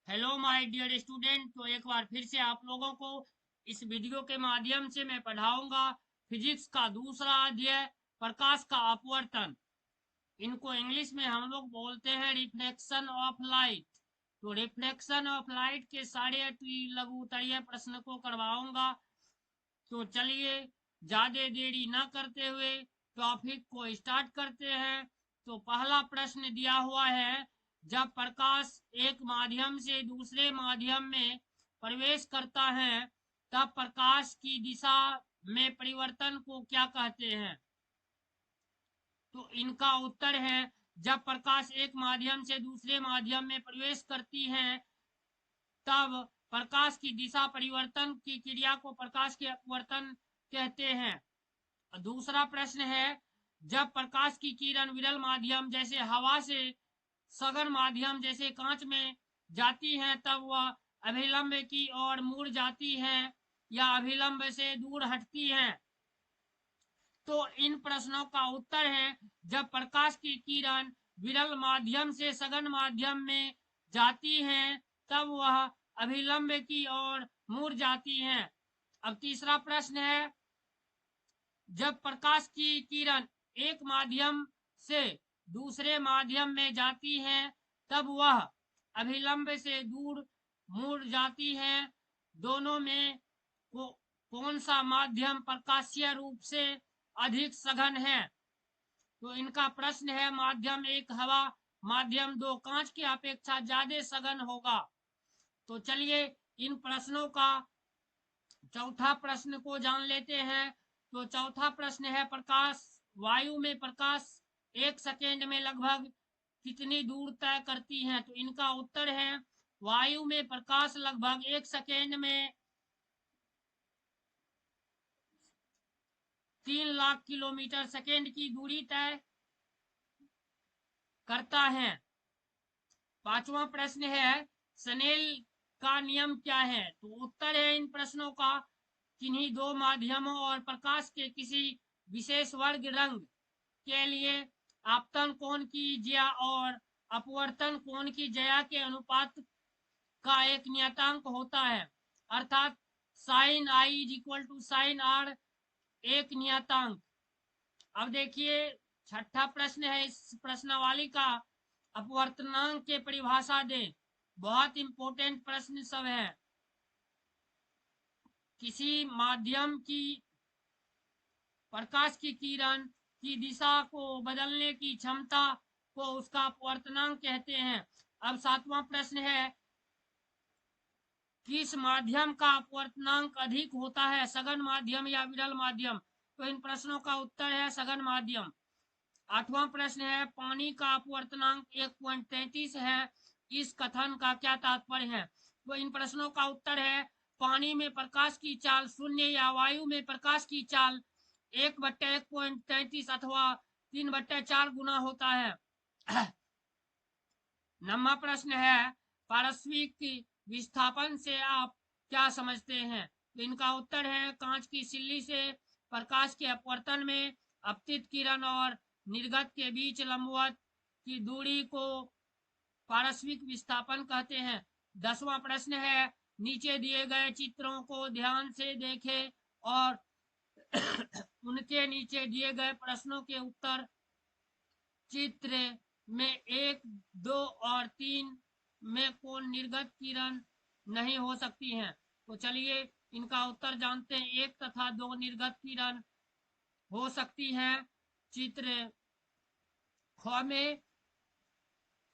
Hello my dear student. तो एक बार फिर से आप लोगों को इस वीडियो के माध्यम से मैं पढ़ाऊंगा फिजिक्स का दूसरा अध्याय, प्रकाश का अपवर्तन। इनको इंग्लिश में हम लोग बोलते हैं रिफ्लेक्शन ऑफ लाइट। तो रिफ्लेक्शन ऑफ लाइट के सारे लघु उत्तरीय प्रश्न को करवाऊंगा। तो चलिए ज्यादा देरी न करते हुए टॉपिक को स्टार्ट करते हैं। तो पहला प्रश्न दिया हुआ है, जब प्रकाश एक माध्यम से दूसरे माध्यम में प्रवेश करता है तब प्रकाश की दिशा में परिवर्तन को क्या कहते हैं? तो इनका उत्तर है, जब प्रकाश एक माध्यम से दूसरे माध्यम में प्रवेश करती है तब प्रकाश की दिशा परिवर्तन की क्रिया को प्रकाश के अपवर्तन कहते हैं। दूसरा प्रश्न है, जब प्रकाश की किरण विरल माध्यम जैसे हवा से सघन माध्यम जैसे कांच में जाती है तब वह अभिलंब की ओर मुड़ जाती है या अभिलंब से दूर हटती है? तो इन प्रश्नों का उत्तर है, जब प्रकाश की किरण विरल माध्यम से सघन माध्यम में जाती है तब वह अभिलंब की ओर मुड़ जाती है। अब तीसरा प्रश्न है, जब प्रकाश की किरण एक माध्यम से दूसरे माध्यम में जाती है तब वह अभिलंब से दूर मुड़ जाती है। दोनों में कौन सा माध्यम प्रकाशीय रूप से अधिक सघन है? तो इनका प्रश्न है, माध्यम एक हवा, माध्यम दो कांच की अपेक्षा ज्यादा सघन होगा। तो चलिए इन प्रश्नों का चौथा प्रश्न को जान लेते हैं। तो चौथा प्रश्न है, प्रकाश वायु में प्रकाश एक सेकेंड में लगभग कितनी दूर तय करती है? तो इनका उत्तर है, वायु में प्रकाश लगभग एक सेकेंड में 3 लाख किलोमीटर सेकेंड की दूरी तय करता है। पांचवा प्रश्न है, स्नेल का नियम क्या है? तो उत्तर है इन प्रश्नों का, किन्हीं दो माध्यमों और प्रकाश के किसी विशेष वर्ग रंग के लिए आपतन कोण की ज्या और अपवर्तन कोण की ज्या के अनुपात का एक नियतांक होता है, अर्थात sine i is equal to sine r एक नियतांक। अब देखिए छठा प्रश्न है, इस प्रश्नावली का अपवर्तनांक के परिभाषा दे। बहुत इंपॉर्टेंट प्रश्न सब है। किसी माध्यम की प्रकाश की किरण की दिशा को बदलने की क्षमता को उसका अपवर्तनांक कहते हैं। अब सातवां प्रश्न है, किस माध्यम का अपवर्तनांक अधिक होता है, सघन माध्यम या विरल माध्यम? तो इन प्रश्नों का उत्तर है सघन माध्यम। आठवां प्रश्न है, पानी का अपवर्तनांक 1.33 है, इस कथन का क्या तात्पर्य है? तो इन प्रश्नों का उत्तर है, पानी में प्रकाश की चाल शून्य या वायु में प्रकाश की चाल 1/1.33 अथवा 3/4 गुना होता है। नौवां प्रश्न है, पारस्विक विस्थापन से आप क्या समझते हैं? तो इनका उत्तर है, कांच की सिल्ली से प्रकाश के अपवर्तन में अपतित किरण और निर्गत के बीच लंबवत की दूरी को पारस्विक विस्थापन कहते हैं। 10वां प्रश्न है, नीचे दिए गए चित्रों को ध्यान से देखें और उनके नीचे दिए गए प्रश्नों के उत्तर चित्र में 1, 2 और 3 में कौन निर्गत किरण नहीं हो सकती हैं? तो चलिए इनका उत्तर जानते हैं। 1 तथा 2 निर्गत किरण हो सकती हैं। चित्र ख में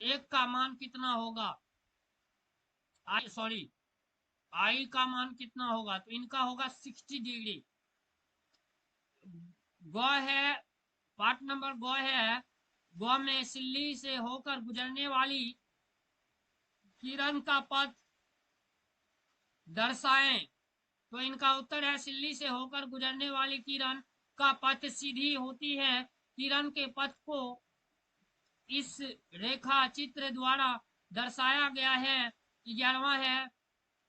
1 का मान कितना होगा? आई का मान कितना होगा? तो इनका होगा 60 डिग्री। ग है, पार्ट नंबर ग है, ग में सिल्ली से होकर गुजरने वाली किरण का पथ दर्शाएं। तो इनका उत्तर है, सिल्ली से होकर गुजरने वाली किरण का पथ सीधी होती है। किरण के पथ को इस रेखा चित्र द्वारा दर्शाया गया है। 11वां है,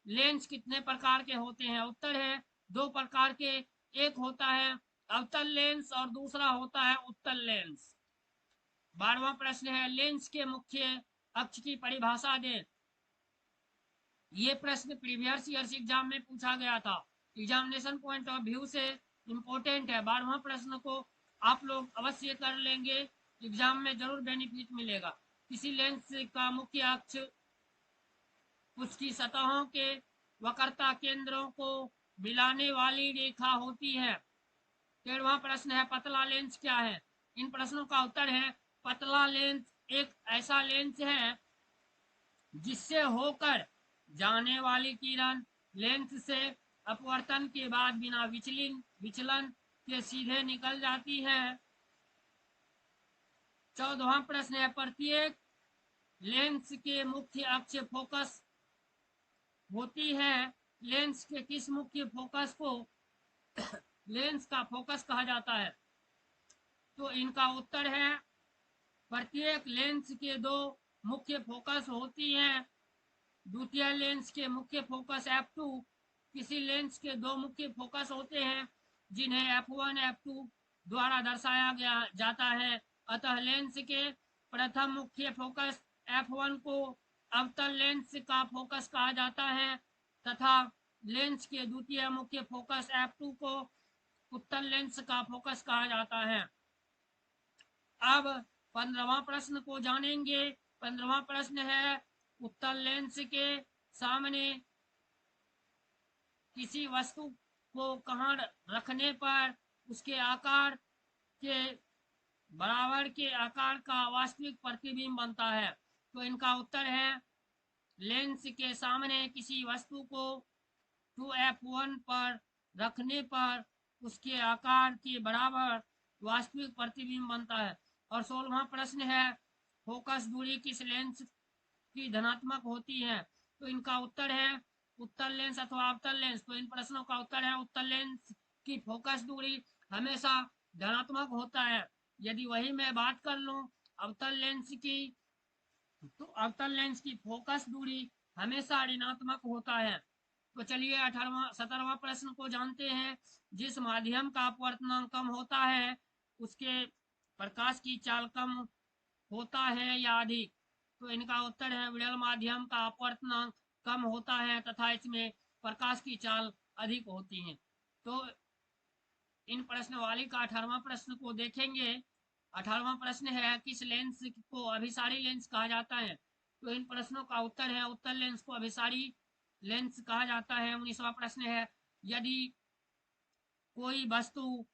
लेंस कितने प्रकार के होते हैं? उत्तर है 2 प्रकार के, एक होता है अवतल लेंस और दूसरा होता है उत्तल लेंस। 12वां प्रश्न है लेंस के मुख्य अक्ष की परिभाषा दें। ये प्रश्न प्रीवियस ईयर्स एग्जाम में पूछा गया था, एग्जामिनेशन पॉइंट ऑफ व्यू से इम्पोर्टेंट है। 12वां प्रश्न को आप लोग अवश्य कर लेंगे, एग्जाम में जरूर बेनिफिट मिलेगा। किसी लेंस का मुख्य अक्ष उसकी सतहों के वक्रता केंद्रों को मिलाने वाली रेखा होती है। 13वां प्रश्न है पतला लेंस क्या है। इन प्रश्नों का उत्तर है पतला लेंस एक ऐसा लेंस है जिससे होकर जाने वाली किरण लेंस से अपवर्तन के बाद बिना विचलन के सीधे निकल जाती है। 14वां प्रश्न है प्रत्येक लेंस के मुख्य अक्ष फोकस होती है। लेंस के किस मुख्य फोकस को लेंस का फोकस कहा जाता है। तो इनका उत्तर है प्रत्येक लेंस के दो मुख्य फोकस होती हैं। द्वितीय लेंस के मुख्य फोकस f2, किसी लेंस के दो मुख्य फोकस होते हैं जिन्हें f1 f2 द्वारा दर्शाया गया जाता है। अतः लेंस के प्रथम मुख्य फोकस f1 को अवतल लेंस का फोकस कहा जाता है तथा लेंस के द्वितीय मुख्य फोकस f2 को उत्तल लेंस का फोकस कहा जाता है। अब 15वां प्रश्न को जानेंगे। 15वां प्रश्न है उत्तल लेंस के सामने किसी वस्तु को कहाँ रखने पर उसके आकार के बराबर के आकार का वास्तविक प्रतिबिंब बनता है। तो इनका उत्तर है लेंस के सामने किसी वस्तु को 2f1 पर रखने पर उसके आकार के बराबर वास्तविक प्रतिबिंब बनता है। और 16वां प्रश्न है फोकस दूरी किस लेंस की धनात्मक होती है। तो इनका उत्तर है उत्तल लेंस अथवा अवतल लेंस। तो इन प्रश्नों का उत्तर है उत्तल लेंस की फोकस दूरी हमेशा धनात्मक होता है। यदि वही मैं बात कर लूं अवतल लेंस की, तो अवतल लेंस की फोकस दूरी हमेशा ऋणात्मक होता है। तो चलिए 17वां प्रश्न को जानते हैं। जिस माध्यम का अपवर्तनांक कम होता है उसके प्रकाश की चाल कम होता है या अधिक। तो इनका उत्तर है विरल माध्यम का अपवर्तनांक कम होता है तथा इसमें प्रकाश की चाल अधिक होती है। तो इन प्रश्नवाली का 18वां प्रश्न को देखेंगे। 18वां प्रश्न है किस लेंस को अभिसारी लेंस कहा जाता है। तो इन प्रश्नों का उत्तर है उत्तल लेंस को अभिसारी लेंस कहा जाता है। 19वां प्रश्न है यदि कोई वस्तु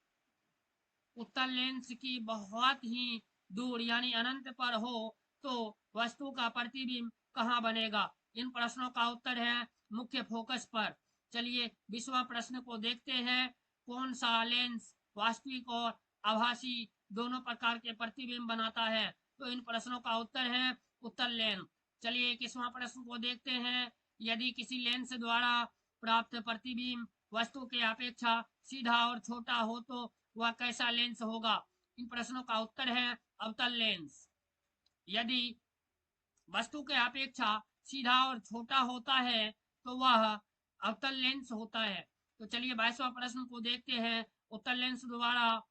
उत्तल लेंस की बहुत ही दूर यानी अनंत पर हो तो वस्तु का प्रतिबिंब कहाँ बनेगा। इन प्रश्नों का उत्तर है मुख्य फोकस पर। चलिए 20वां प्रश्न को देखते हैं। कौन सा लेंस वास्तविक और आभासी दोनों प्रकार के प्रतिबिंब बनाता है। तो इन प्रश्नों का उत्तर है उत्तल लेंस। चलिए 21वां प्रश्न को देखते हैं। यदि किसी लेंस द्वारा प्राप्त प्रतिबिंब वस्तु के अपेक्षा सीधा और छोटा हो तो वह कैसा लेंस होगा। इन प्रश्नों का उत्तर है अवतल लेंस। यदि वस्तु के अपेक्षा सीधा और छोटा होता है तो वह अवतल लेंस होता है। तो चलिए 22वां प्रश्न को देखते हैं। उत्तल लेंस द्वारा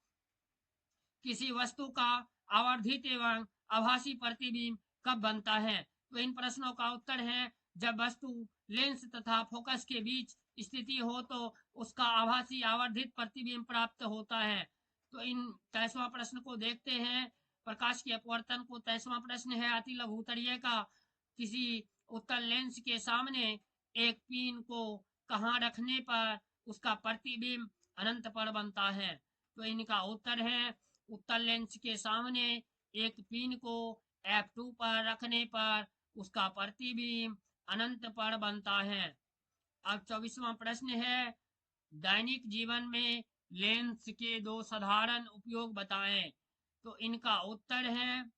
किसी वस्तु का आवर्धित एवं आभासी प्रतिबिंब कब बनता है। तो इन प्रश्नों का उत्तर है जब वस्तु लेंस तथा फोकस के बीच स्थिति हो तो उसका आभासी आवर्धित प्रतिबिंब प्राप्त होता है। तो इन 23वां प्रश्न को देखते हैं। प्रकाश के अपवर्तन को 23वां प्रश्न है अति लघुतरीय का किसी उत्तल लेंस के सामने एक पिन को कहाँ रखने पर उसका प्रतिबिंब अनंत पर बनता है। तो इनका उत्तर है उत्तल लेंस के सामने एक पिन को f2 पर रखने पर उसका प्रतिबिंब अनंत पर बनता है। अब 24वां प्रश्न है दैनिक जीवन में लेंस के दो साधारण उपयोग बताएं। तो इनका उत्तर है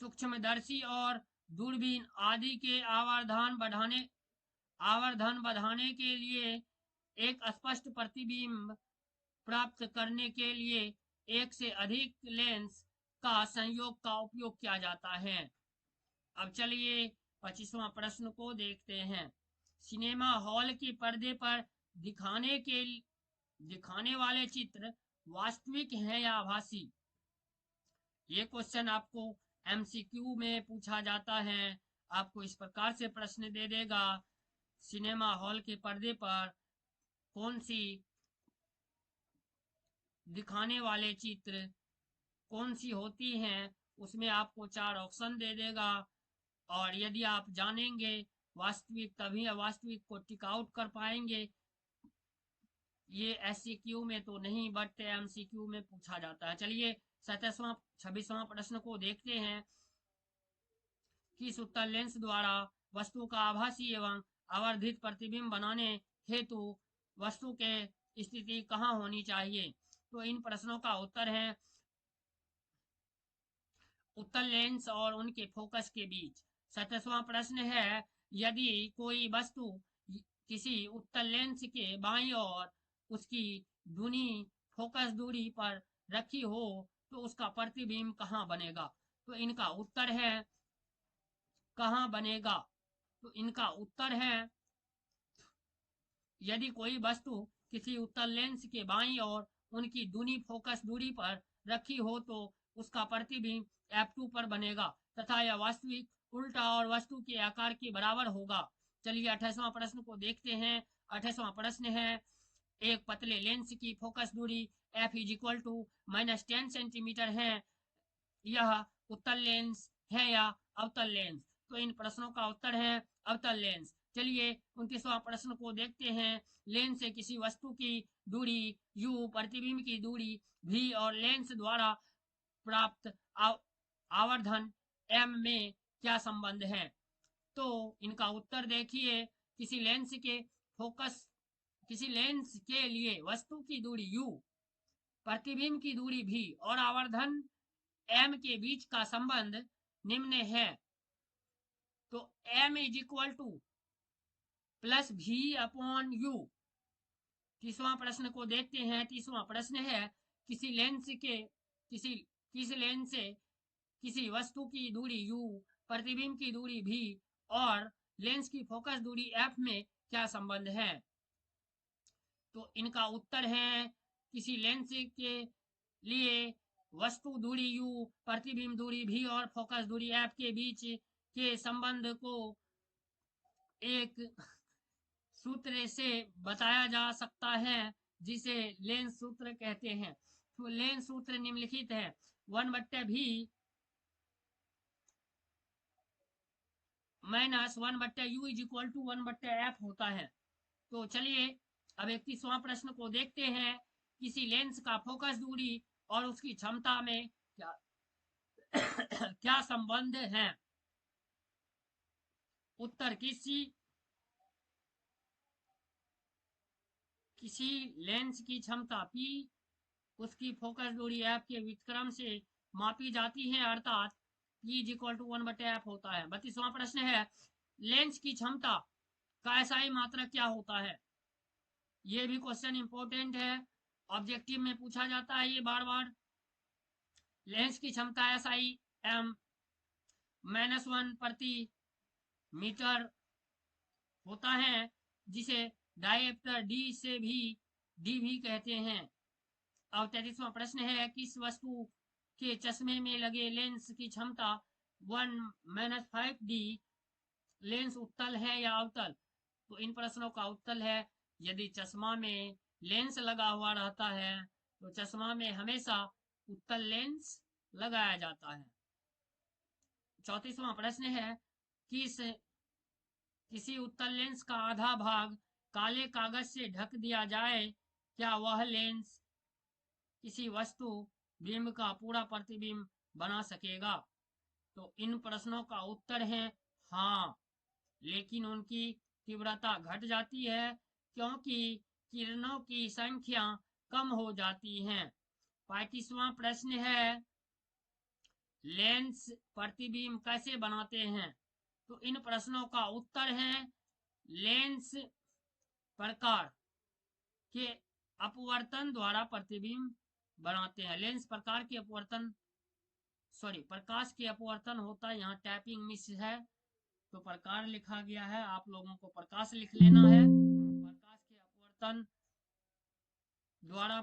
सूक्ष्मदर्शी और दूरबीन आदि के आवर्धन बढ़ाने के लिए एक स्पष्ट प्रतिबिंब प्राप्त करने के लिए एक से अधिक लेंस का संयोग का उपयोग किया जाता है। अब चलिए 25वां प्रश्न को देखते हैं। सिनेमा हॉल के पर्दे पर दिखाने वाले चित्र वास्तविक हैं या आभासी। ये क्वेश्चन आपको एमसीक्यू में पूछा जाता है। आपको इस प्रकार से प्रश्न दे देगा, सिनेमा हॉल के पर्दे पर कौन सी दिखाने वाले चित्र कौन सी होती हैं, उसमें आपको 4 ऑप्शन दे देगा। और यदि आप जानेंगे वास्तविक, तभी अवास्तविक को टिक आउट कर पाएंगे। ये एससीक्यू में तो नहीं, बट एमसीक्यू में पूछा जाता है। चलिए 26वां प्रश्न को देखते हैं। किस उत्तल लेंस द्वारा वस्तु का आभासी एवं आवर्धित प्रतिबिंब बनाने हेतु वस्तु के स्थिति कहाँ होनी चाहिए? तो इन प्रश्नों का उत्तर है उत्तल लेंस और उनके फोकस के बीच। 27वां प्रश्न है, यदि कोई वस्तु किसी उत्तल लेंस के बाईं ओर उसकी धुनी फोकस दूरी पर रखी हो तो उसका प्रतिबिंब कहाँ बनेगा? तो इनका उत्तर है कहाँ बनेगा? तो इनका उत्तर है, यदि कोई वस्तु किसी उत्तल लेंस के बाईं ओर उनकी दूनी फोकस दूरी पर रखी हो तो उसका प्रतिबिंब F2 पर बनेगा तथा यह वास्तविक उल्टा और वस्तु के आकार के बराबर होगा। चलिए 28वां प्रश्न को देखते हैं। 28वां प्रश्न है, एक पतले लेंस की फोकस दूरी F = -10 सेंटीमीटर है। यह उत्तल लेंस है या अवतल लेंस? तो इन प्रश्नों का उत्तर है अवतल लेंस। चलिए 29वां प्रश्न को देखते हैं। लेंस से किसी वस्तु की दूरी u, प्रतिबिंब की दूरी v और लेंस द्वारा प्राप्त आवर्धन m में क्या संबंध है? तो इनका उत्तर देखिए, किसी लेंस के फोकस किसी लेंस के लिए वस्तु की दूरी u, प्रतिबिंब की दूरी v और आवर्धन m के बीच का संबंध निम्न है। तो m = +v/u। 30वां प्रश्न को देखते हैं। 30वां प्रश्न है, किसी लेंस के किस लेंस से किसी वस्तु की दूरी u, प्रतिबिंब की दूरी v और लेंस की फोकस दूरी f में क्या संबंध है? तो इनका उत्तर है, किसी लेंस के लिए वस्तु दूरी u, प्रतिबिंब दूरी v और फोकस दूरी f के बीच के संबंध को एक सूत्र से बताया जा सकता है जिसे लेंस सूत्र कहते हैं। तो लेंस सूत्र निम्नलिखित है, 1/v - 1/u = 1/f होता है। तो चलिए अब 31वां प्रश्न को देखते हैं। किसी लेंस का फोकस दूरी और उसकी क्षमता में क्या क्या संबंध है? उत्तर, किसी लेंस की क्षमता P उसकी फोकस दूरी f के व्युत्क्रम से मापी जाती है, अर्थात P = 1/f होता है। 32वां प्रश्न है, लेंस की क्षमता का SI मात्रक क्या होता है? ये भी क्वेश्चन इंपॉर्टेंट है, ऑब्जेक्टिव में पूछा जाता है ये बार बार। लेंस की क्षमता SI m -1 प्रति मीटर होता है, जिसे डायप्टर डी भी कहते हैं। और 33वां प्रश्न है, किस वस्तु के चश्मे में लगे लेंस की क्षमता 1-5D? लेंस उत्तल है या अवतल? तो इन प्रश्नों का उत्तर है, यदि चश्मा में लेंस लगा हुआ रहता है तो चश्मा में हमेशा उत्तल लेंस लगाया जाता है। 34वां प्रश्न है, किसी उत्तल लेंस का आधा भाग काले कागज से ढक दिया जाए, क्या वह लेंस किसी वस्तु बिंब का पूरा प्रतिबिंब बना सकेगा? तो इन प्रश्नों का उत्तर है हाँ, लेकिन उनकी तीव्रता घट जाती है क्योंकि किरणों की संख्या कम हो जाती है। 35वां प्रश्न है, लेंस प्रतिबिंब कैसे बनाते हैं? तो इन प्रश्नों का उत्तर है, लेंस प्रकार के अपवर्तन द्वारा प्रतिबिंब बनाते हैं। लेंस प्रकार के अपवर्तन प्रकाश के अपवर्तन होता है। यहाँ टाइपिंग मिस है तो प्रकार लिखा गया है, आप लोगों को प्रकाश लिख लेना है। प्रकाश के अपवर्तन द्वारा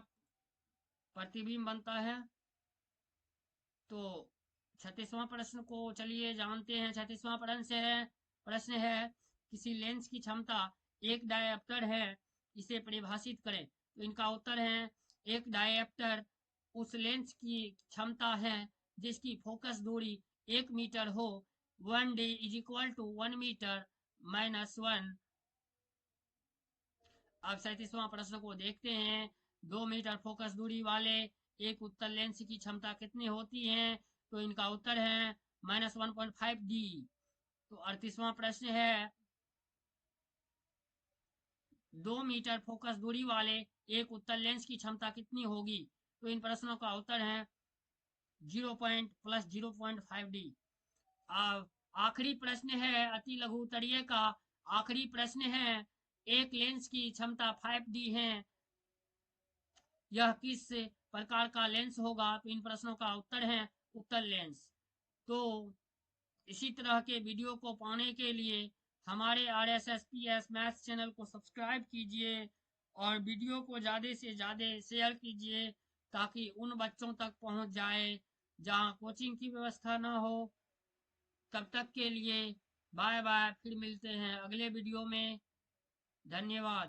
प्रतिबिंब बनता है। तो 36वां प्रश्न को चलिए जानते हैं। 36वां प्रश्न है किसी लेंस की क्षमता एक डायप्टर है, इसे परिभाषित करें। तो इनका उत्तर है एक डायप्टर उस लेंस की क्षमता है जिसकी फोकस दूरी 1 मीटर हो। 1d is equal to 1 metre minus 1। अब 37वां प्रश्न को देखते हैं। 2 मीटर फोकस दूरी वाले एक उत्तल लेंस की क्षमता कितनी होती है? तो इनका उत्तर है -1.5d। तो 38वां प्रश्न है 2 मीटर फोकस दूरी वाले एक उत्तल लेंस की क्षमता कितनी होगी? तो इन प्रश्नों का उत्तर है 0.+0.5d। अब आखिरी प्रश्न है अति लघु उत्तरीय का आखिरी प्रश्न है एक लेंस की क्षमता 5d है, यह किस प्रकार का लेंस होगा? तो इन प्रश्नों का उत्तर है उत्तल लेंस। तो इसी तरह के वीडियो को पाने के लिए हमारे RSSPS मैथ्स चैनल को सब्सक्राइब कीजिए और वीडियो को ज़्यादा से ज़्यादा शेयर कीजिए ताकि उन बच्चों तक पहुंच जाए जहां कोचिंग की व्यवस्था ना हो। तब तक के लिए बाय बाय, फिर मिलते हैं अगले वीडियो में। धन्यवाद।